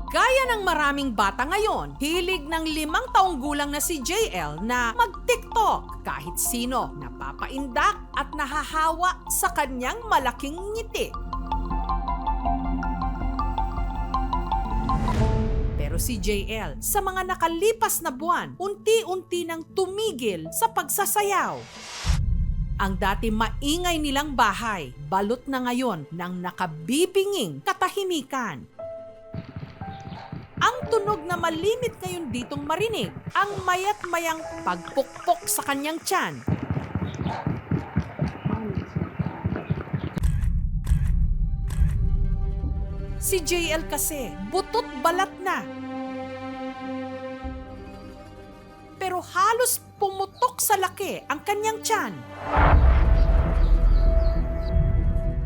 Gaya ng maraming bata ngayon, hilig ng 5 taong gulang na si JL na mag-TikTok. Kahit sino napapaindak at nahahawa sa kanyang malaking ngiti. Pero si JL, sa mga nakalipas na buwan, unti-unti nang tumigil sa pagsasayaw. Ang dati maingay nilang bahay, balot na ngayon ng nakabibinging katahimikan. Ang tunog na malimit ngayon ditong marinig, ang mayat-mayang pagpukpok sa kanyang tiyan. Si JL kasi, butot balat na. Pero halos pumutok sa laki ang kanyang tiyan.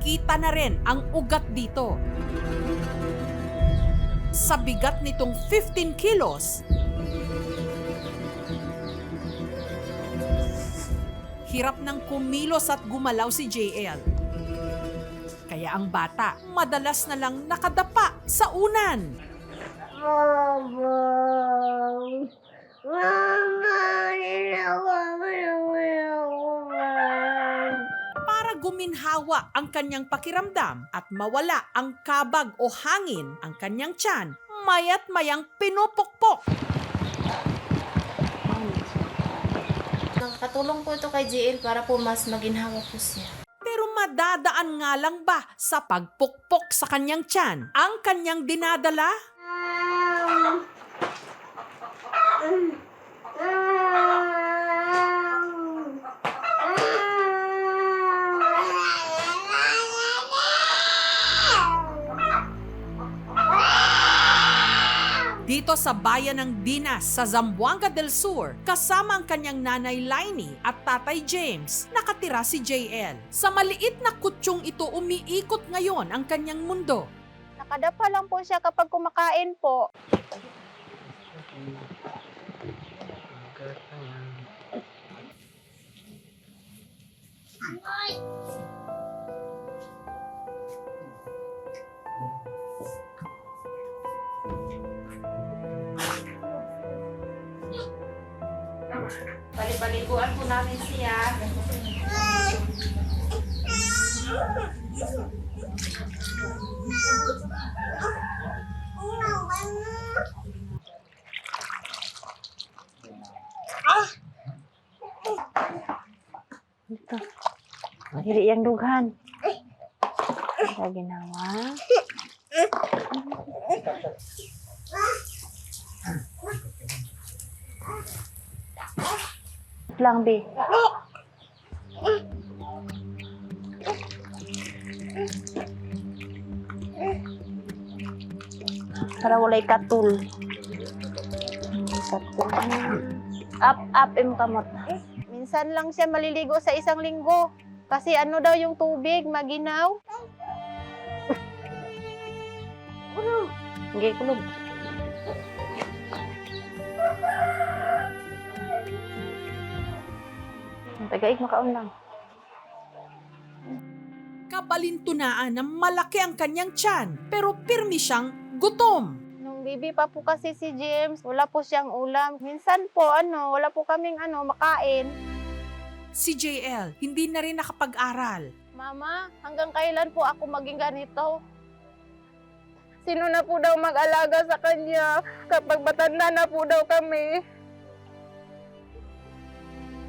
Kita na rin ang ugat dito. Sa bigat nitong 15 kilos, hirap nang kumilos at gumalaw si JL. Kaya ang bata, madalas na lang nakadapa sa unan. Para guminhawa ang kanyang pakiramdam at mawala ang kabag o hangin ang kanyang tiyan, mayat mayang pinupukpok. Nakakatulong po ito kay JL para po mas maginhawa po siya. Pero madadaan nga lang ba sa pagpukpok sa kanyang tiyan ang kanyang dinadala? Dito sa bayan ng Dinas sa Zamboanga del Sur, kasama ang kanyang nanay Lainey at tatay James, nakatira si JL. Sa maliit na kutsyung ito umiikot ngayon ang kanyang mundo. Nakadapa lang po siya kapag kumakain po. Bali-baliguan po namin siya. Ito. Dili yang dughan. Sa ginawa. Lang, be. Para walay katul. Katul. Up, im kamot. Minsan lang siya maliligo sa isang linggo. Kasi ano daw yung tubig, maginaw. Hindi, kulog. Tagaig makaon lang. Kabalintunaan na malaki ang kanyang tiyan, pero pirmi siyang gutom. Nung baby pa po kasi si James, wala po siyang ulam. Minsan po, wala po kaming makain. Si JL, hindi na rin nakapag-aral. Mama, hanggang kailan po ako maging ganito? Sino na po daw mag-alaga sa kanya kapag matanda na po daw kami?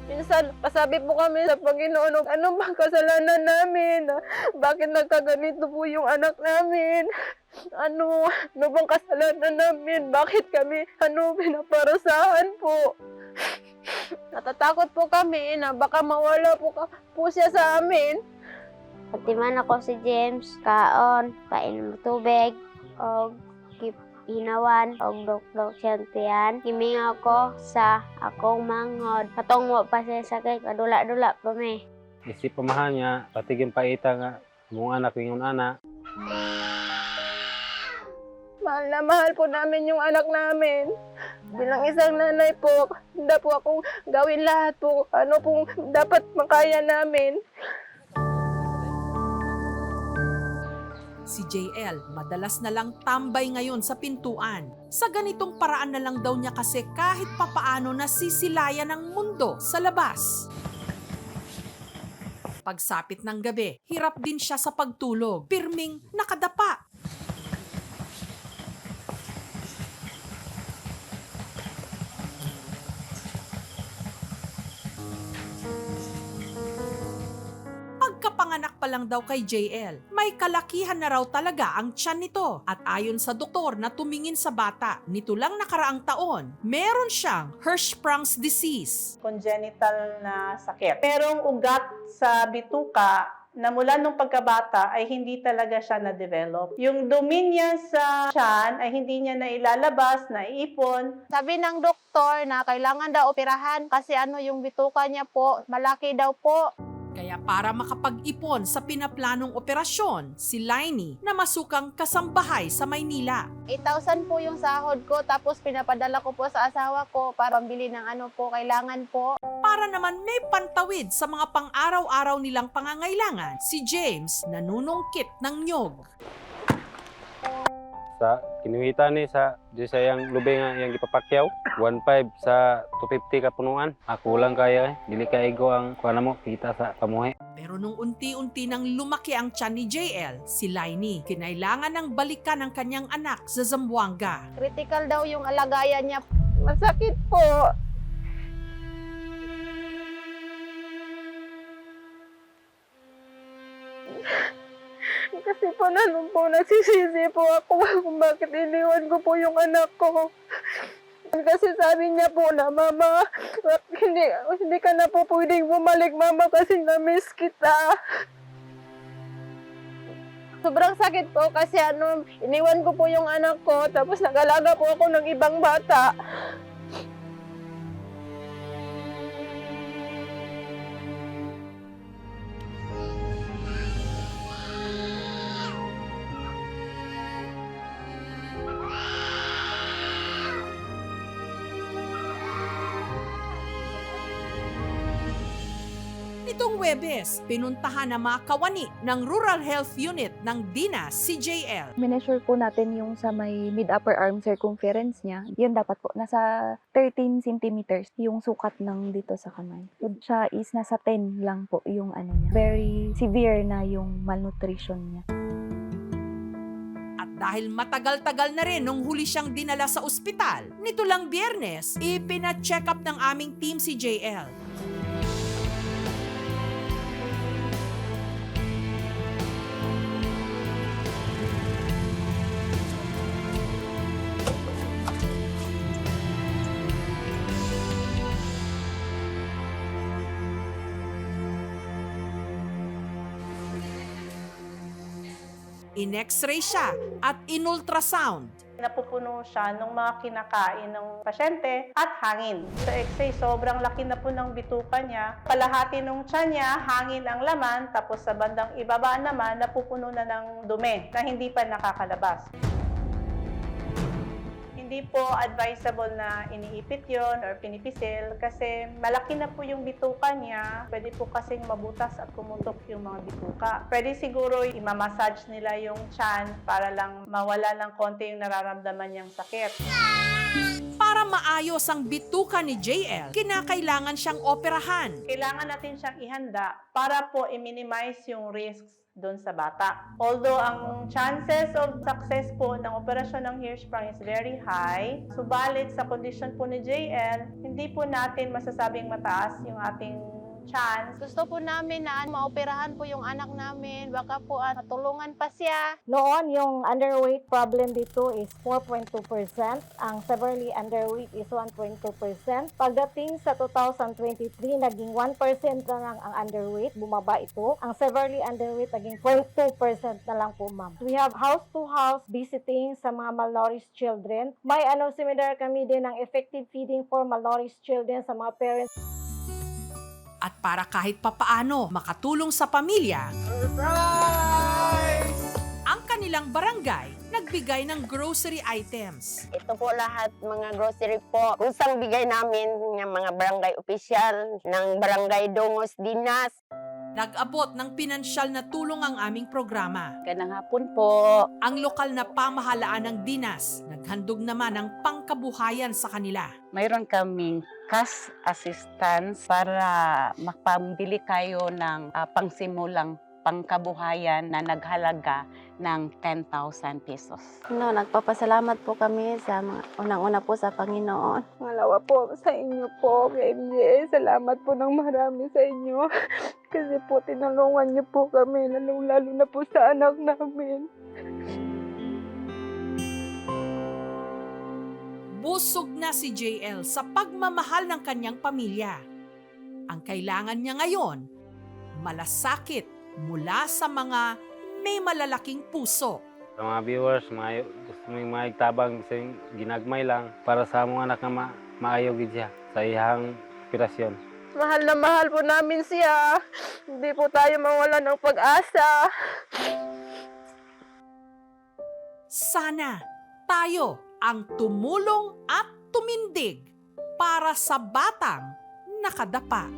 Minsan, pasabi po kami sa Panginoon, ano bang kasalanan namin? Bakit nagkaganito po yung anak namin? Ano bang kasalanan namin? Bakit kami, pinaparusahan po? Natatakot po kami na baka mawala po siya sa amin. Patiman ako si James, kaon, painom tubig, o hinawan, o dok-dok siyang tiyan. Himing ako sa akong manghod. Patungo pa siya sakit, padula-dula pa may. Isip pamahan niya, patiging paita nga, mong anak yung anak. Mahal na mahal po namin yung anak namin. Bilang isang nanay po, hindi po akong gawin lahat po. Ano pong dapat makaya namin. Si JL madalas na lang tambay ngayon sa pintuan. Sa ganitong paraan na lang daw niya kasi kahit papaano nasisilayan ng mundo sa labas. Pagsapit ng gabi, hirap din siya sa pagtulog, pirming nakadapa. Pagkapanganak pa lang daw kay JL, may kalakihan na raw talaga ang tiyan nito. At ayon sa doktor na tumingin sa bata, nito lang nakaraang taon, meron siyang Hirschsprung's disease. Congenital na sakit. Merong ugat sa bituka na mula nung pagkabata ay hindi talaga siya na-develop. Yung dumi niya sa tiyan ay hindi niya na ilalabas, naiipon. Sabi ng doktor na kailangan daw operahan kasi yung bituka niya po, malaki daw po. Kaya para makapag-ipon sa pinaplanong operasyon, si Lainey na masukang kasambahay sa Maynila. 8,000 po yung sahod ko, tapos pinapadala ko po sa asawa ko para pambili ng kailangan po. Para naman may pantawid sa mga pang-araw-araw nilang pangangailangan, si James nanunungkit ng nyog. Sa kinuhita ni sa di sayang lubi nga yang gipapakyaw 1.5 sa 250 ka punuan. Ako lang kaya dili kaigo ang kuana mo kita sa pamuhi. Pero nung unti-unti nang lumaki ang tiyan ni JL, si Lainey kinailangan ng balikan ang kanyang anak sa Zamboanga. Critical daw yung alagayan niya. Masakit po. Kasi po nagsisisi po ako kung bakit iniwan ko po yung anak ko. Kasi sabi niya po na, Mama, hindi ka na po pwedeng bumalik, Mama, kasi na-miss kita. Sobrang sakit po kasi iniwan ko po yung anak ko, tapos nag-alaga po ako ng ibang bata. Nitong Huwebes, pinuntahan na mga kawani ng Rural Health Unit ng DINA si JL. Mineasure po natin yung sa may mid-upper arm circumference niya. Yun dapat po, nasa 13 centimeters yung sukat ng dito sa kamay. Siya is nasa 10 lang po yung niya. Very severe na yung malnutrition niya. At dahil matagal-tagal na rin nung huli siyang dinala sa ospital, nito lang Biyernes, ipina-check up ng aming team si JL. In-x-ray siya at in-ultrasound. Napupuno siya ng mga kinakain ng pasyente at hangin. Sa X-ray, sobrang laki na po ng bituka niya. Kalahati ng tiyan niya, hangin ang laman, tapos sa bandang ibaba naman, napupuno na ng dumi na hindi pa nakakalabas. Hindi po advisable na iniipit yon or pinipisil kasi malaki na po yung bituka niya. Pwede po kasing mabutas at kumutok yung mga bituka. Pwede siguro imamassage nila yung tiyan para lang mawala ng konti yung nararamdaman niyang sakit. Para maayos ang bituka ni JL, kinakailangan siyang operahan. Kailangan natin siyang ihanda para po i-minimize yung risks doon sa bata. Although ang chances of success po ng operasyon ng Hirschsprung is very high, subalit sa kondisyon po ni JL, hindi po natin masasabing mataas yung ating chance. Gusto po namin na maoperahan po yung anak namin. Baka po matulungan pa siya. Noon, yung underweight problem dito is 4.2%. Ang severely underweight is 1.2%. Pagdating sa 2023, naging 1% na lang ang underweight. Bumaba ito. Ang severely underweight, naging 0.2% na lang po, ma'am. We have house-to-house visiting sa mga malnourished children. May seminar kami din ng effective feeding for malnourished children sa mga parents. At para kahit papaano makatulong sa pamilya, ang kanilang barangay nagbigay ng grocery items. Ito po lahat mga grocery po. Kusang bigay namin ng mga barangay official, ng barangay Dongos Dinas. Nag-abot ng pinansyal na tulong ang aming programa. Ganang hapon po. Ang lokal na pamahalaan ng Dinas, naghandog naman ng pangkabuhayan sa kanila. Mayroon kaming cash assistance para makapambili kayo ng pangsimulang pangkabuhayan na naghalaga ng 10,000 pesos. Nagpapasalamat po kami sa mga unang-una po sa Panginoon. Malawa po sa inyo po, KMJ. Salamat po ng marami sa inyo. Kasi po tinulungan niyo po kami, lalo na po sa anak namin. Busog na si JL sa pagmamahal ng kanyang pamilya. Ang kailangan niya ngayon, malasakit mula sa mga may malalaking puso. Sa mga viewers, may mga igtabang sa ginagmay lang para sa mga anak na maayo gid siya sa iyang operasyon. Mahal na mahal po namin siya. Hindi po tayo mawala ng pag-asa. Sana tayo ang tumulong at tumindig para sa batang nakadapa.